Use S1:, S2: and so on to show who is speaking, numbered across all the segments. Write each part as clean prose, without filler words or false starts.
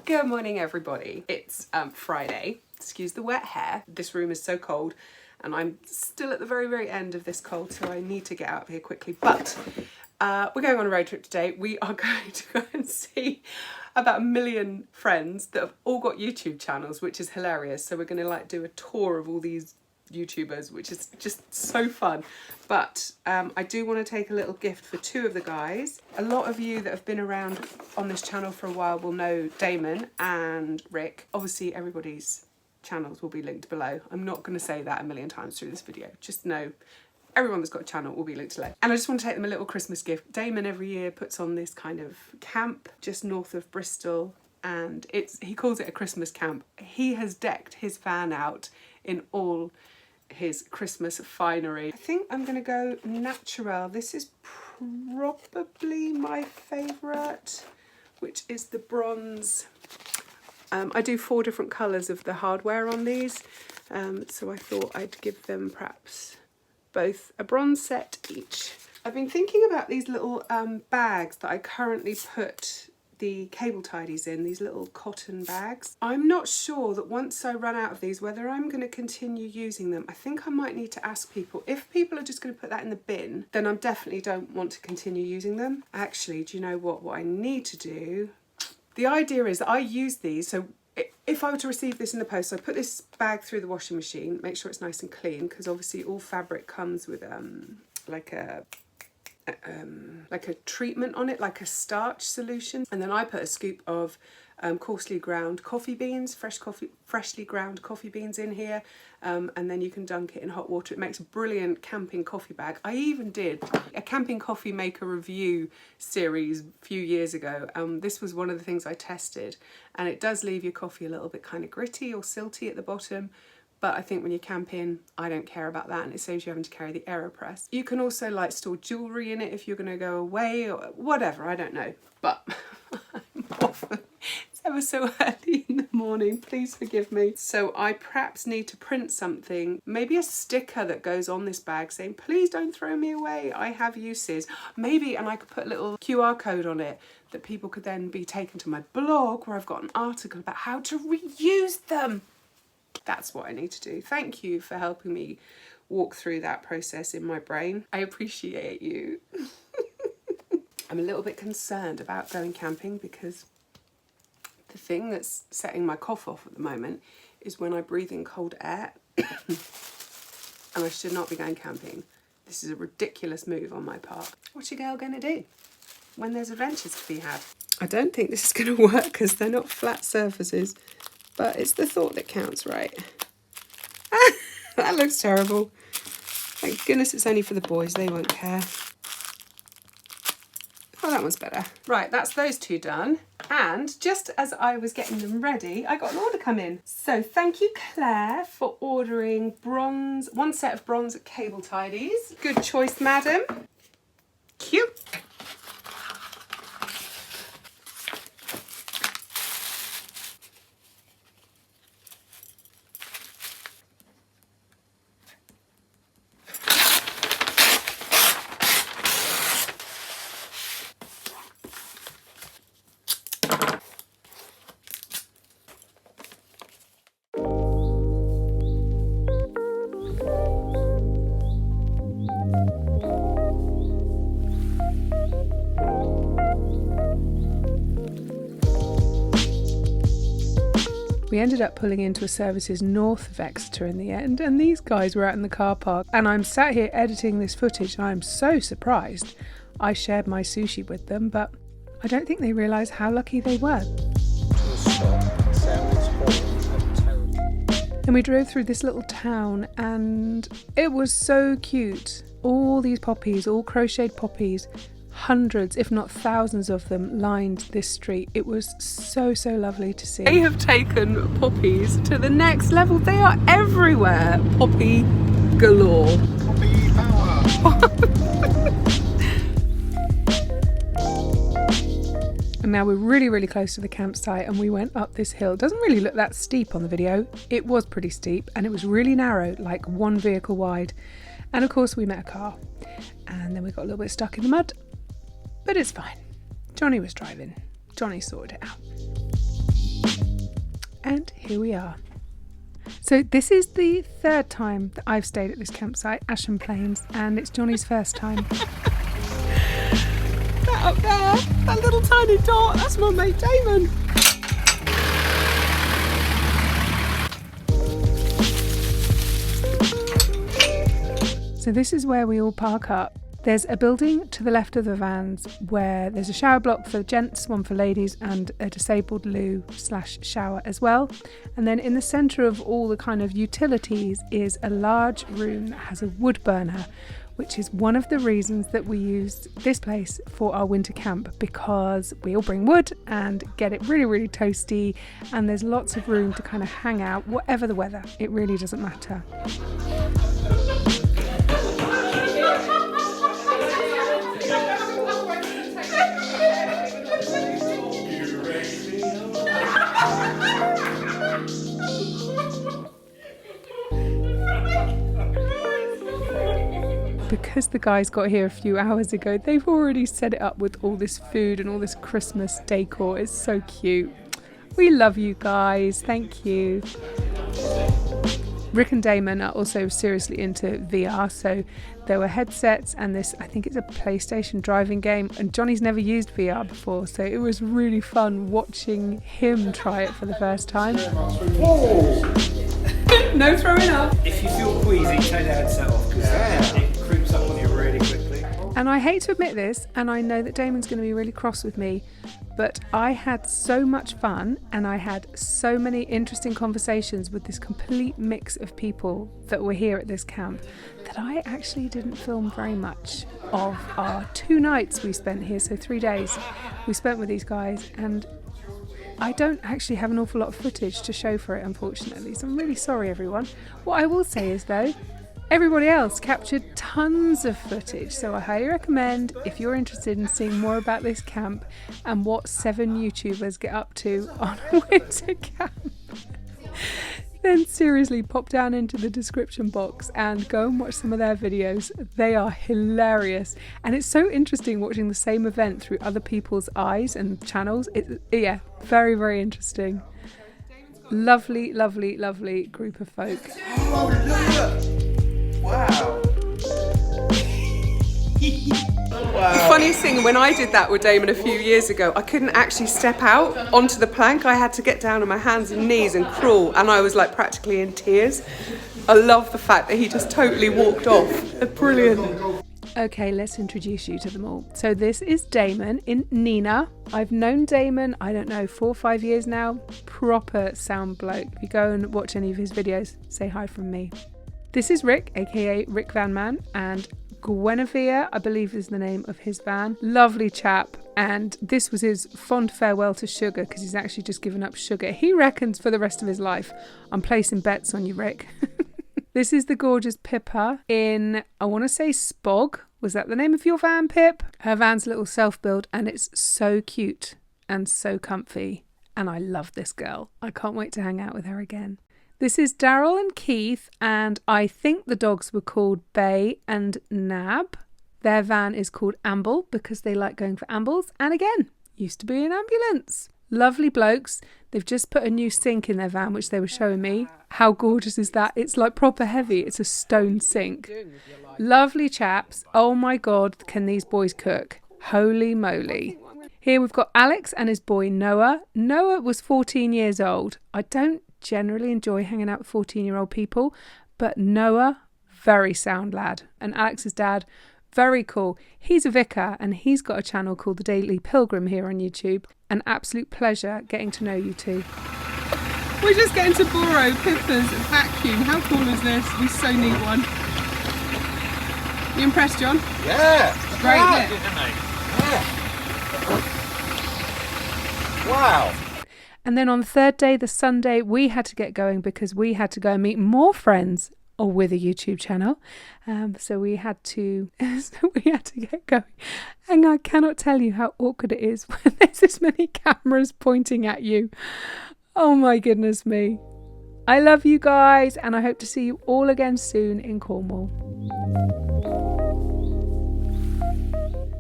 S1: Good morning, everybody. It's Friday. Excuse the wet hair. This room is so cold and I'm still at the very end of this cold, so I need to get out of here quickly. But we're going on a road trip today. We are going to go and see about 1 million friends that have all got YouTube channels, which is hilarious. So we're going to like do a tour of all these YouTubers, which is just so fun. But I do want to take a little gift for 2 of the guys. A lot of you that have been around on this channel for a while will know Damon and Rick. Obviously everybody's channels will be linked below. I'm not going to say that 1 million times through this video. Just know everyone that's got a channel will be linked below. And I just want to take them a little Christmas gift. Damon every year puts on this kind of camp just north of Bristol, and he calls it a Christmas camp. He has decked his van out in all his Christmas finery. I think I'm going to go natural. This is probably my favourite, which is the bronze. I do 4 different colours of the hardware on these, so I thought I'd give them perhaps both a bronze set each. I've been thinking about these little bags that I currently put the cable tidies in, these little cotton bags. I'm not sure that once I run out of these whether I'm going to continue using them. I think I might need to ask people. If people are just going to put that in the bin, then I definitely don't want to continue using them. Actually, do you know what I need to do? The idea is that I use these, so if I were to receive this in the post, I put this bag through the washing machine, make sure it's nice and clean, because obviously all fabric comes with like a treatment on it, like a starch solution. And then I put a scoop of coarsely ground coffee beans, freshly ground coffee beans in here, and then you can dunk it in hot water. It makes a brilliant camping coffee bag. I even did a camping coffee maker review series a few years ago. This was one of the things I tested, and it does leave your coffee a little bit kind of gritty or silty at the bottom. But I think when you're camping, I don't care about that, and it saves you having to carry the AeroPress. You can also like store jewellery in it if you're going to go away or whatever, I don't know. But I'm off. It's ever so early in the morning, please forgive me. So I perhaps need to print something, maybe a sticker that goes on this bag saying, please don't throw me away, I have uses. Maybe, and I could put a little QR code on it that people could then be taken to my blog where I've got an article about how to reuse them. That's what I need to do. Thank you for helping me walk through that process in my brain. I appreciate you. I'm a little bit concerned about going camping because the thing that's setting my cough off at the moment is when I breathe in cold air. And I should not be going camping. This is a ridiculous move on my part. What's your girl going to do when there's adventures to be had? I don't think this is going to work because they're not flat surfaces. But it's the thought that counts, right? That looks terrible. Thank goodness it's only for the boys, they won't care. Oh, that one's better. Right, that's those 2 done. And just as I was getting them ready, I got an order come in. So thank you, Claire, for ordering bronze, 1 set of bronze cable tidies. Good choice, madam. Cute. We ended up pulling into a services north of Exeter in the end, and these guys were out in the car park, and I'm sat here editing this footage and I'm so surprised. I shared my sushi with them, but I don't think they realised how lucky they were. And we drove through this little town and it was so cute. All these poppies, all crocheted poppies, hundreds if not thousands of them lined this street. It was so lovely to see. They have taken poppies to the next level. They are everywhere. Poppy galore. Poppy power. And now we're really close to the campsite and we went up this hill. It doesn't really look that steep on the video. It was pretty steep and it was really narrow, like 1 vehicle wide. And of course we met a car and then we got a little bit stuck in the mud. But it's fine. Johnny was driving. Johnny sorted it out.
S2: here we are. So this is the third time that I've stayed at this campsite, Asham Plains, and it's Johnny's first time.
S1: That up there, that little tiny dot, that's my mate Damon.
S2: So this is where we all park up. There's a building to the left of the vans where there's a shower block for gents, one for ladies, and a disabled loo/shower as well. And then in the centre of all the kind of utilities is a large room that has a wood burner, which is one of the reasons that we used this place for our winter camp, because we all bring wood and get it really, really toasty, and there's lots of room to kind of hang out, whatever the weather. It really doesn't matter. Because the guys got here a few hours ago, they've already set it up with all this food and all this Christmas decor. It's so cute. We love you guys. Thank you. Rick and Damon are also seriously into VR, so there were headsets and this, I think it's a PlayStation driving game, and Johnny's never used VR before, so it was really fun watching him try it for the first time.
S1: No throwing up.
S3: If you feel queasy, take the headset off, because it creeps up on you really quickly.
S2: And I hate to admit this, and I know that Damon's going to be really cross with me, but I had so much fun and I had so many interesting conversations with this complete mix of people that were here at this camp that I actually didn't film very much of our 2 nights we spent here, so 3 days we spent with these guys, and I don't actually have an awful lot of footage to show for it, unfortunately, so I'm really sorry everyone. What I will say is though, everybody else captured tons of footage, so I highly recommend, if you're interested in seeing more about this camp and what 7 YouTubers get up to on a winter camp, then seriously pop down into the description box and go and watch some of their videos. They are hilarious, and it's so interesting watching the same event through other people's eyes and channels. Yeah, very, very interesting. Lovely, lovely, lovely group of folk.
S3: Wow.
S1: The funniest thing, when I did that with Damon a few years ago, I couldn't actually step out onto the plank. I had to get down on my hands and knees and crawl, and I was like practically in tears. I love the fact that he just totally walked off. Brilliant.
S2: Okay, let's introduce you to them all. So this is Damon in Nina. I've known Damon, I don't know, 4 or 5 years now. Proper sound bloke. If you go and watch any of his videos, say hi from me. This is Rick, aka Rick Van Man, and Guinevere, I believe is the name of his van. Lovely chap, and this was his fond farewell to sugar, because he's actually just given up sugar. He reckons for the rest of his life. I'm placing bets on you, Rick. This is the gorgeous Pippa in, I want to say Spog. Was that the name of your van, Pip? Her van's a little self-build, and it's so cute and so comfy, and I love this girl. I can't wait to hang out with her again. This is Daryl and Keith, and I think the dogs were called Bay and Nab. Their van is called Amble because they like going for ambles, and again, used to be an ambulance. Lovely blokes. They've just put a new sink in their van, which they were showing me. How gorgeous is that? It's like proper heavy. It's a stone sink. Lovely chaps. Oh my God, can these boys cook? Holy moly. Here we've got Alex and his boy Noah. Noah was 14 years old. I don't generally enjoy hanging out with 14-year-old people, but Noah, very sound lad. And Alex's dad, very cool. He's a vicar and he's got a channel called The Daily Pilgrim here on YouTube. An absolute pleasure getting to know you two.
S1: We're just getting to borrow Pippa's vacuum. How cool is this? We so need one. You impressed, John?
S3: Yeah.
S1: Great,
S3: Wow.
S1: isn't it?
S3: Yeah. Wow.
S2: And then on the third day, the Sunday, we had to get going because we had to go and meet more friends or with a YouTube channel. So we had to get going. And I cannot tell you how awkward it is when there's this many cameras pointing at you. Oh my goodness me. I love you guys, and I hope to see you all again soon in Cornwall.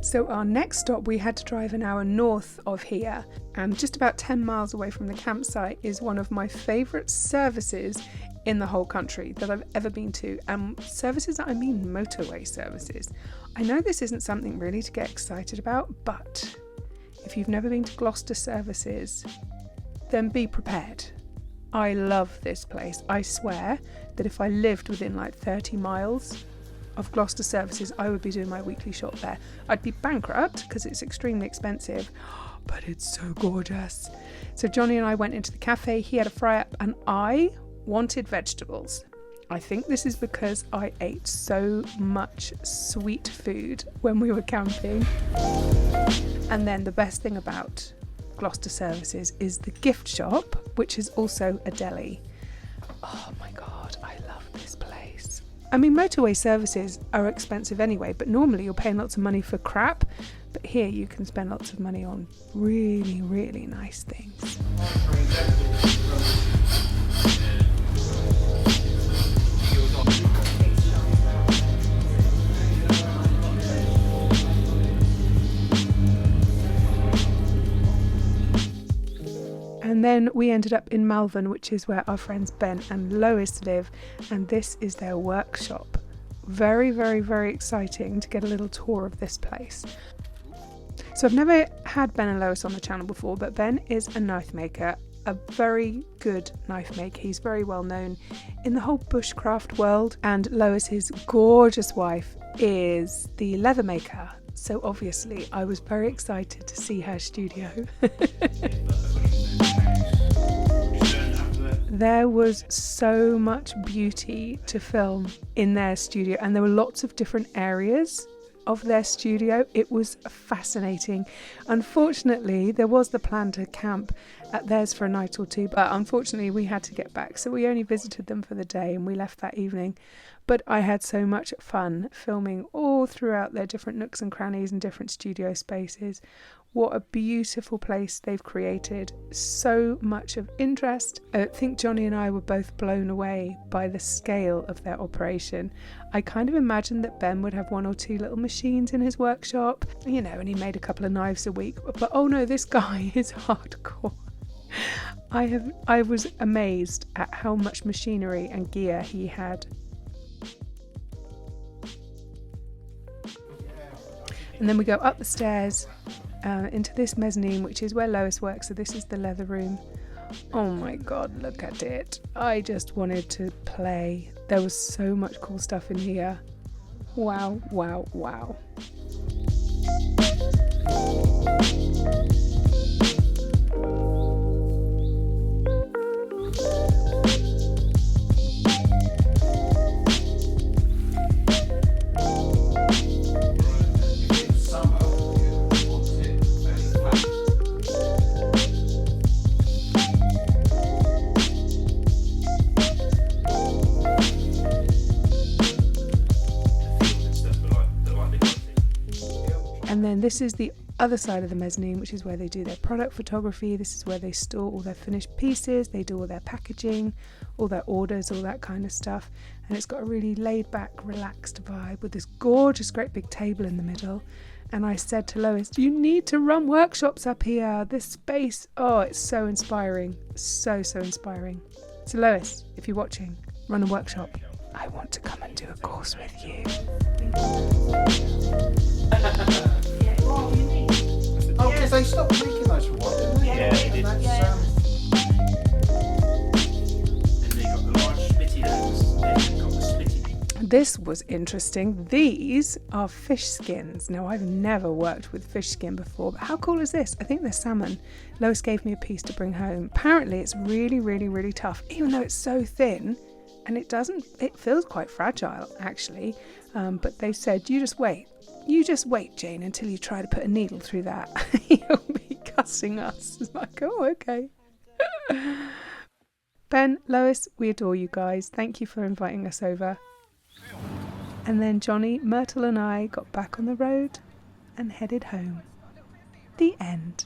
S2: So our next stop, we had to drive an hour north of here, and just about 10 miles away from the campsite is one of my favourite services in the whole country that I've ever been to. Services, I mean Motorway Services. I know this isn't something really to get excited about, but if you've never been to Gloucester Services, then be prepared. I love this place. I swear that if I lived within like 30 miles of Gloucester Services, I would be doing my weekly shop there. I'd be bankrupt because it's extremely expensive, but it's so gorgeous. So Johnny and I went into the cafe, he had a fry up, and I wanted vegetables. I think this is because I ate so much sweet food when we were camping. And then the best thing about Gloucester Services is the gift shop, which is also a deli. Oh my god, I love this place. I mean, Motorway Services are expensive anyway, but normally you're paying lots of money for crap, but here you can spend lots of money on really, really nice things. And then we ended up in Malvern, which is where our friends Ben and Lois live, and this is their workshop. Very, very, very exciting to get a little tour of this place. So I've never had Ben and Lois on the channel before, but Ben is a knife maker, a very good knife maker. He's very well known in the whole bushcraft world, and Lois, his gorgeous wife, is the leather maker. So obviously I was very excited to see her studio. There was so much beauty to film in their studio, and there were lots of different areas of their studio. It was fascinating. Unfortunately, there was the plan to camp at theirs for a night or two, but unfortunately we had to get back, so we only visited them for the day and we left that evening. But I had so much fun filming all throughout their different nooks and crannies and different studio spaces. What a beautiful place they've created. So much of interest. I think Johnny and I were both blown away by the scale of their operation. I kind of imagined that Ben would have 1 or 2 little machines in his workshop, you know, and he made a couple of knives a week. But oh no, this guy is hardcore. I was amazed at how much machinery and gear he had. And then we go up the stairs into this mezzanine, which is where Lois works. So this is the leather room. Oh my god, look at it. I just wanted to play. There was so much cool stuff in here. Wow, wow, wow. And then this is the other side of the mezzanine, which is where they do their product photography. This is where they store all their finished pieces. They do all their packaging, all their orders, all that kind of stuff. And it's got a really laid back, relaxed vibe with this gorgeous, great big table in the middle. And I said to Lois, you need to run workshops up here. This space, oh, it's so inspiring. So, so inspiring. So Lois, if you're watching, run a workshop. I want to come and do a course with you.
S4: Oh, because they stopped making those for a while, didn't they?
S3: Yeah, they did.
S4: And
S3: they got the large spitty ones. Then they got the spitty.
S2: This was interesting. These are fish skins. Now, I've never worked with fish skin before, but how cool is this? I think they're salmon. Lois gave me a piece to bring home. Apparently, it's really, really, really tough, even though it's so thin. And it feels quite fragile, actually. But they said, you just wait, Jane, until you try to put a needle through that. You'll be cussing us. It's like, oh, okay. Ben, Lois, we adore you guys. Thank you for inviting us over. And then Johnny, Myrtle and I got back on the road and headed home. The end.